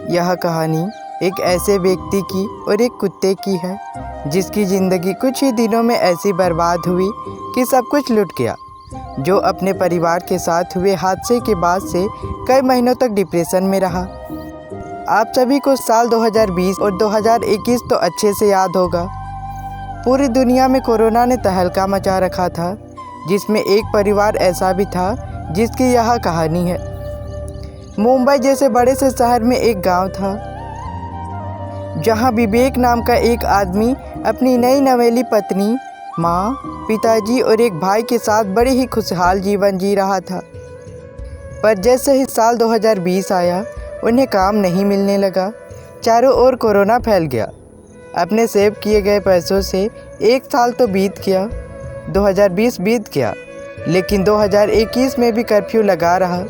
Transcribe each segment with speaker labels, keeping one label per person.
Speaker 1: यह कहानी एक ऐसे व्यक्ति की और एक कुत्ते की है जिसकी ज़िंदगी कुछ ही दिनों में ऐसी बर्बाद हुई कि सब कुछ लुट गया। जो अपने परिवार के साथ हुए हादसे के बाद से कई महीनों तक डिप्रेशन में रहा। आप सभी को साल 2020 और 2021 तो अच्छे से याद होगा। पूरी दुनिया में कोरोना ने तहलका मचा रखा था, जिसमें एक परिवार ऐसा भी था जिसकी यह कहानी है। मुंबई जैसे बड़े से शहर में एक गांव था जहां विवेक नाम का एक आदमी अपनी नई नवेली पत्नी, माँ, पिताजी और एक भाई के साथ बड़े ही खुशहाल जीवन जी रहा था। पर जैसे ही साल 2020 आया, उन्हें काम नहीं मिलने लगा। चारों ओर कोरोना फैल गया। अपने सेव किए गए पैसों से एक साल तो बीत गया, 2020 बीत गया, लेकिन 2021 में भी कर्फ्यू लगा रहा।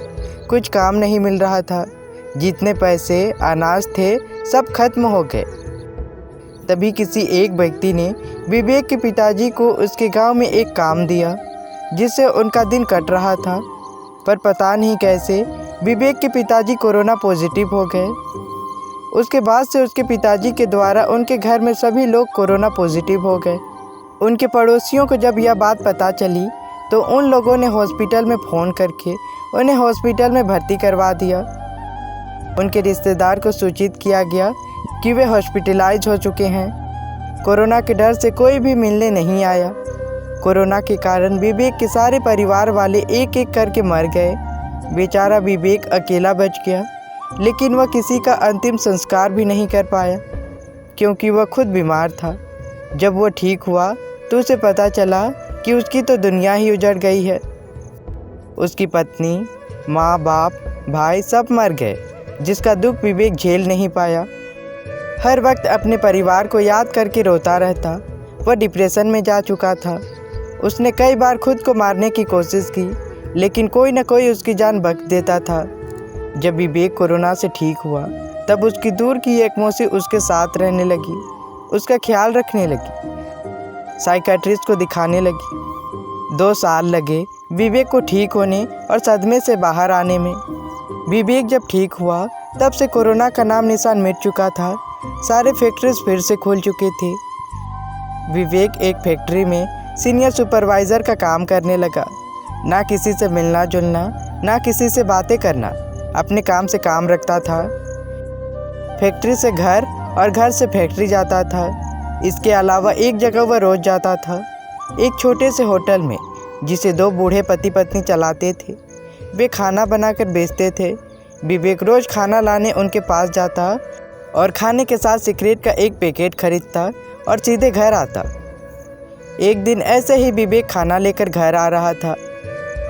Speaker 1: कुछ काम नहीं मिल रहा था। जितने पैसे, अनाज थे, सब खत्म हो गए। तभी किसी एक व्यक्ति ने विवेक के पिताजी को उसके गांव में एक काम दिया, जिससे उनका दिन कट रहा था। पर पता नहीं कैसे विवेक के पिताजी कोरोना पॉजिटिव हो गए। उसके बाद से उसके पिताजी के द्वारा उनके घर में सभी लोग कोरोना पॉजिटिव हो गए। उनके पड़ोसियों को जब यह बात पता चली तो उन लोगों ने हॉस्पिटल में फ़ोन करके उन्हें हॉस्पिटल में भर्ती करवा दिया। उनके रिश्तेदार को सूचित किया गया कि वे हॉस्पिटलाइज हो चुके हैं। कोरोना के डर से कोई भी मिलने नहीं आया। कोरोना के कारण विवेक के सारे परिवार वाले एक एक करके मर गए। बेचारा विवेक अकेला बच गया, लेकिन वह किसी का अंतिम संस्कार भी नहीं कर पाया, क्योंकि वह खुद बीमार था। जब वह ठीक हुआ तो उसे पता चला कि उसकी तो दुनिया ही उजड़ गई है। उसकी पत्नी, माँ बाप, भाई सब मर गए, जिसका दुख विवेक झेल नहीं पाया। हर वक्त अपने परिवार को याद करके रोता रहता। वह डिप्रेशन में जा चुका था। उसने कई बार खुद को मारने की कोशिश की, लेकिन कोई न कोई उसकी जान बख्श देता था। जब विवेक कोरोना से ठीक हुआ, तब उसकी दूर की एक मौसी उसके साथ रहने लगी, उसका ख्याल रखने लगी, साइकियाट्रिस्ट को दिखाने लगी। 2 साल लगे विवेक को ठीक होने और सदमे से बाहर आने में। विवेक जब ठीक हुआ, तब से कोरोना का नाम निशान मिट चुका था। सारे फैक्ट्रीज फिर से खुल चुके थे। विवेक एक फैक्ट्री में सीनियर सुपरवाइज़र का काम करने लगा। ना किसी से मिलना जुलना, ना किसी से बातें करना, अपने काम से काम रखता था। फैक्ट्री से घर और घर से फैक्ट्री जाता था। इसके अलावा एक जगह वह रोज़ जाता था, एक छोटे से होटल में, जिसे 2 बूढ़े पति पत्नी चलाते थे। वे खाना बनाकर बेचते थे। विवेक रोज़ खाना लाने उनके पास जाता और खाने के साथ सिगरेट का एक पैकेट खरीदता और सीधे घर आता। एक दिन ऐसे ही विवेक खाना लेकर घर आ रहा था।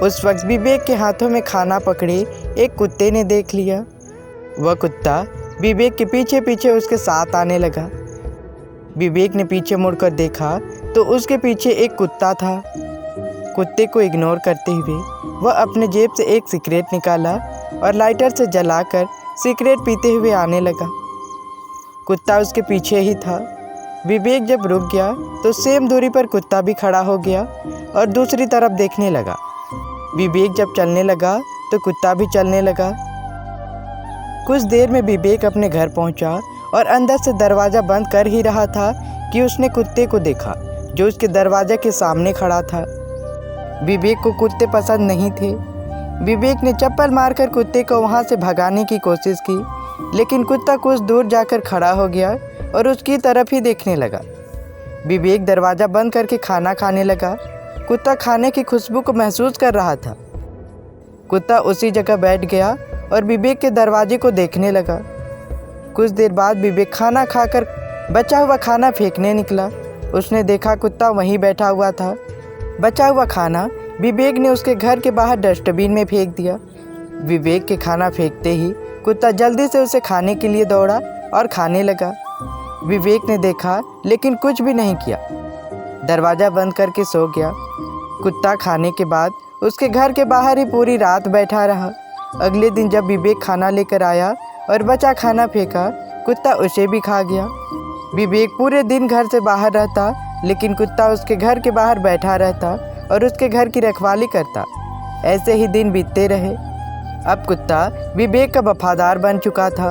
Speaker 1: उस वक्त विवेक के हाथों में खाना पकड़े एक कुत्ते ने देख लिया। वह कुत्ता विवेक के पीछे पीछे उसके साथ आने लगा। विवेक ने पीछे मुड़कर देखा तो उसके पीछे एक कुत्ता था। कुत्ते को इग्नोर करते हुए वह अपने जेब से एक सिगरेट निकाला और लाइटर से जलाकर सिगरेट पीते हुए आने लगा। कुत्ता उसके पीछे ही था। विवेक जब रुक गया तो सेम दूरी पर कुत्ता भी खड़ा हो गया और दूसरी तरफ देखने लगा। विवेक जब चलने लगा तो कुत्ता भी चलने लगा। कुछ देर में विवेक अपने घर पहुंचा और अंदर से दरवाज़ा बंद कर ही रहा था कि उसने कुत्ते को देखा, जो उसके दरवाजे के सामने खड़ा था। विवेक को कुत्ते पसंद नहीं थे। विवेक ने चप्पल मारकर कुत्ते को वहां से भगाने की कोशिश की, लेकिन कुत्ता कुछ दूर जाकर खड़ा हो गया और उसकी तरफ ही देखने लगा। विवेक दरवाज़ा बंद करके खाना खाने लगा। कुत्ता खाने की खुशबू को महसूस कर रहा था। कुत्ता उसी जगह बैठ गया और विवेक के दरवाजे को देखने लगा। कुछ देर बाद विवेक खाना खाकर बचा हुआ खाना फेंकने निकला। उसने देखा कुत्ता वहीं बैठा हुआ था। बचा हुआ खाना विवेक ने उसके घर के बाहर डस्टबिन में फेंक दिया। विवेक के खाना फेंकते ही कुत्ता जल्दी से उसे खाने के लिए दौड़ा और खाने लगा। विवेक ने देखा, लेकिन कुछ भी नहीं किया। दरवाज़ा बंद करके सो गया। कुत्ता खाने के बाद उसके घर के बाहर ही पूरी रात बैठा रहा। अगले दिन जब विवेक खाना लेकर आया और बचा खाना फेंका, कुत्ता उसे भी खा गया। विवेक पूरे दिन घर से बाहर रहता, लेकिन कुत्ता उसके घर के बाहर बैठा रहता और उसके घर की रखवाली करता। ऐसे ही दिन बीतते रहे। अब कुत्ता विवेक का वफादार बन चुका था।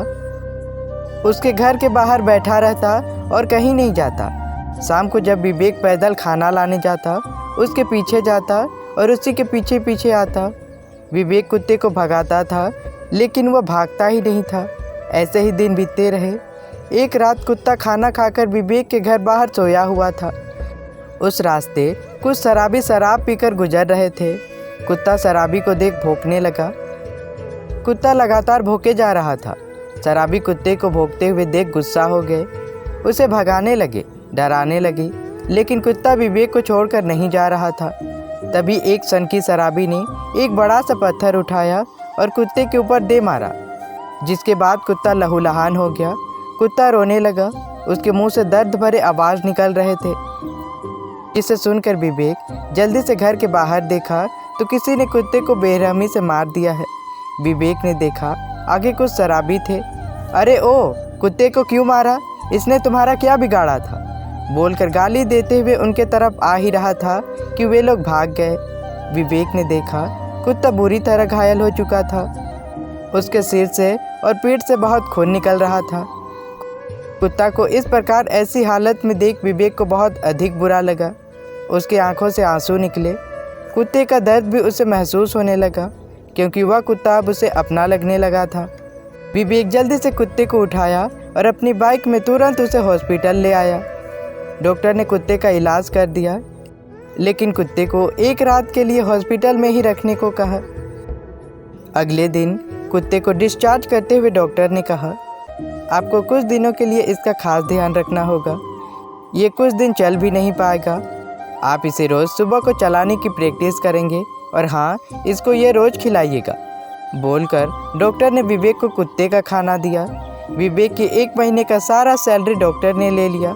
Speaker 1: उसके घर के बाहर बैठा रहता और कहीं नहीं जाता। शाम को जब विवेक पैदल खाना लाने जाता, उसके पीछे जाता और उसी के पीछे पीछे आता। विवेक कुत्ते को भगाता था, लेकिन वह भागता ही नहीं था। ऐसे ही दिन बीतते रहे। एक रात कुत्ता खाना खाकर विवेक के घर बाहर सोया हुआ था। उस रास्ते कुछ शराबी शराब पीकर गुजर रहे थे। कुत्ता शराबी को देख भौंकने लगा। कुत्ता लगातार भौंके जा रहा था। शराबी कुत्ते को भौंकते हुए देख गुस्सा हो गए, उसे भगाने लगे, डराने लगे, लेकिन कुत्ता विवेक को छोड़कर नहीं जा रहा था। तभी एक सनकी शराबी ने एक बड़ा सा पत्थर उठाया और कुत्ते के ऊपर दे मारा, जिसके बाद कुत्ता लहूलुहान हो गया। कुत्ता रोने लगा, उसके मुंह से दर्द भरे आवाज़ निकल रहे थे। इसे सुनकर विवेक जल्दी से घर के बाहर देखा तो किसी ने कुत्ते को बेरहमी से मार दिया है। विवेक ने देखा आगे कुछ शराबी थे। अरे ओ, कुत्ते को क्यों मारा? इसने तुम्हारा क्या बिगाड़ा था? बोलकर गाली देते हुए उनके तरफ आ ही रहा था कि वे लोग भाग गए। विवेक ने देखा कुत्ता बुरी तरह घायल हो चुका था। उसके सिर से और पीठ से बहुत खून निकल रहा था। कुत्ता को इस प्रकार ऐसी हालत में देख विवेक को बहुत अधिक बुरा लगा। उसकी आंखों से आंसू निकले। कुत्ते का दर्द भी उसे महसूस होने लगा, क्योंकि वह कुत्ता अब उसे अपना लगने लगा था। विवेक जल्दी से कुत्ते को उठाया और अपनी बाइक में तुरंत उसे हॉस्पिटल ले आया। डॉक्टर ने कुत्ते का इलाज कर दिया, लेकिन कुत्ते को एक रात के लिए हॉस्पिटल में ही रखने को कहा। अगले दिन कुत्ते को डिस्चार्ज करते हुए डॉक्टर ने कहा, आपको कुछ दिनों के लिए इसका खास ध्यान रखना होगा। ये कुछ दिन चल भी नहीं पाएगा। आप इसे रोज़ सुबह को चलाने की प्रैक्टिस करेंगे और हाँ, इसको ये रोज़ खिलाइएगा। बोलकर डॉक्टर ने विवेक को कुत्ते का खाना दिया। विवेक के 1 महीने का सारा सैलरी डॉक्टर ने ले लिया।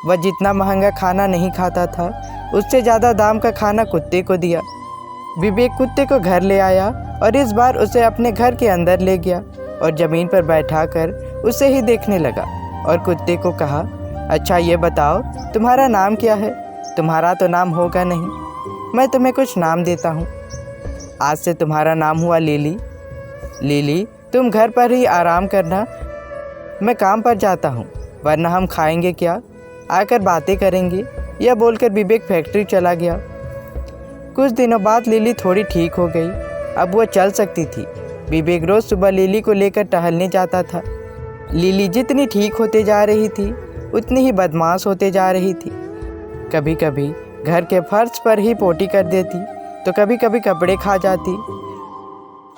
Speaker 1: वह जितना महंगा खाना नहीं खाता था, उससे ज़्यादा दाम का खाना कुत्ते को दिया। विवेक कुत्ते को घर ले आया और इस बार उसे अपने घर के अंदर ले गया और ज़मीन पर बैठाकर उसे ही देखने लगा और कुत्ते को कहा, अच्छा ये बताओ तुम्हारा नाम क्या है? तुम्हारा तो नाम होगा नहीं, मैं तुम्हें कुछ नाम देता हूँ। आज से तुम्हारा नाम हुआ लिली। लिली, तुम घर पर ही आराम करना, मैं काम पर जाता हूँ, वरना हम खाएंगे क्या, आकर बातें करेंगे। यह बोलकर विवेक फैक्ट्री चला गया। कुछ दिनों बाद लिली थोड़ी ठीक हो गई। अब वह चल सकती थी। विवेक रोज़ सुबह लिली को लेकर टहलने जाता था। लिली जितनी ठीक होते जा रही थी, उतनी ही बदमाश होते जा रही थी। कभी कभी घर के फर्श पर ही पोटी कर देती, तो कभी कभी कपड़े खा जाती।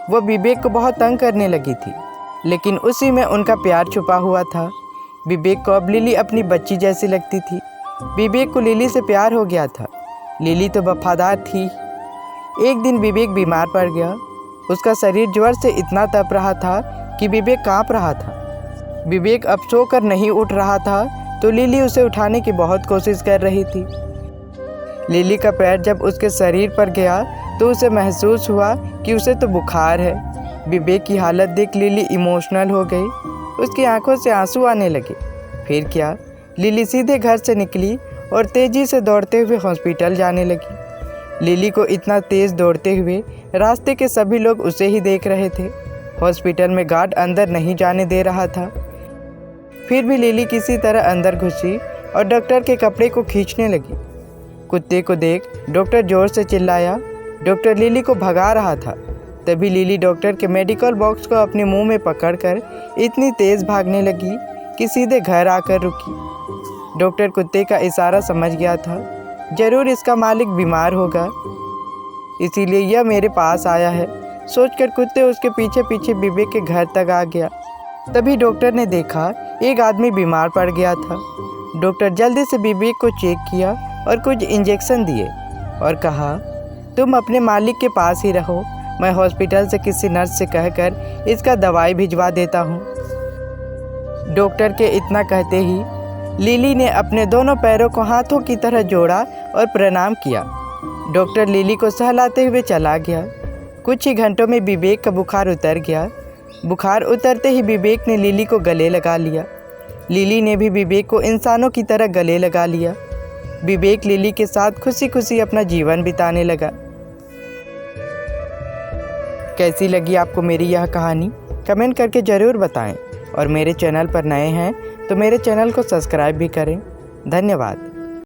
Speaker 1: वह विवेक को बहुत तंग करने लगी थी, लेकिन उसी में उनका प्यार छुपा हुआ था। विवेक को अब लिली अपनी बच्ची जैसी लगती थी। विवेक को लिली से प्यार हो गया था। लिली तो वफादार थी। एक दिन विवेक बीमार पड़ गया। उसका शरीर ज्वर से इतना तप रहा था कि विवेक काँप रहा था। विवेक अब सोकर नहीं उठ रहा था, तो लिली उसे उठाने की बहुत कोशिश कर रही थी। लिली का पैर जब उसके शरीर पर गया तो उसे महसूस हुआ कि उसे तो बुखार है। विवेक की हालत देख लिली इमोशनल हो गई। उसकी आंखों से आंसू आने लगे। फिर क्या, लिली सीधे घर से निकली और तेज़ी से दौड़ते हुए हॉस्पिटल जाने लगी। लिली को इतना तेज़ दौड़ते हुए रास्ते के सभी लोग उसे ही देख रहे थे। हॉस्पिटल में गार्ड अंदर नहीं जाने दे रहा था। फिर भी लिली किसी तरह अंदर घुसी और डॉक्टर के कपड़े को खींचने लगी। कुत्ते को देख डॉक्टर ज़ोर से चिल्लाया। डॉक्टर लिली को भगा रहा था। तभी लिली डॉक्टर के मेडिकल बॉक्स को अपने मुंह में पकड़कर इतनी तेज़ भागने लगी कि सीधे घर आकर रुकी। डॉक्टर कुत्ते का इशारा समझ गया था। ज़रूर इसका मालिक बीमार होगा, इसीलिए यह मेरे पास आया है, सोचकर कुत्ते उसके पीछे पीछे विवेक के घर तक आ गया। तभी डॉक्टर ने देखा एक आदमी बीमार पड़ गया था। डॉक्टर जल्दी से विवेक को चेक किया और कुछ इंजेक्शन दिए और कहा, तुम अपने मालिक के पास ही रहो, मैं हॉस्पिटल से किसी नर्स से कहकर इसका दवाई भिजवा देता हूँ। डॉक्टर के इतना कहते ही लिली ने अपने दोनों पैरों को हाथों की तरह जोड़ा और प्रणाम किया। डॉक्टर लिली को सहलाते हुए चला गया। कुछ ही घंटों में विवेक का बुखार उतर गया। बुखार उतरते ही विवेक ने लिली को गले लगा लिया। लिली ने भी विवेक को इंसानों की तरह गले लगा लिया। विवेक लिली के साथ खुशी खुशी अपना जीवन बिताने लगा। कैसी लगी आपको मेरी यह कहानी? कमेंट करके ज़रूर बताएं। और मेरे चैनल पर नए हैं तो मेरे चैनल को सब्सक्राइब भी करें। धन्यवाद।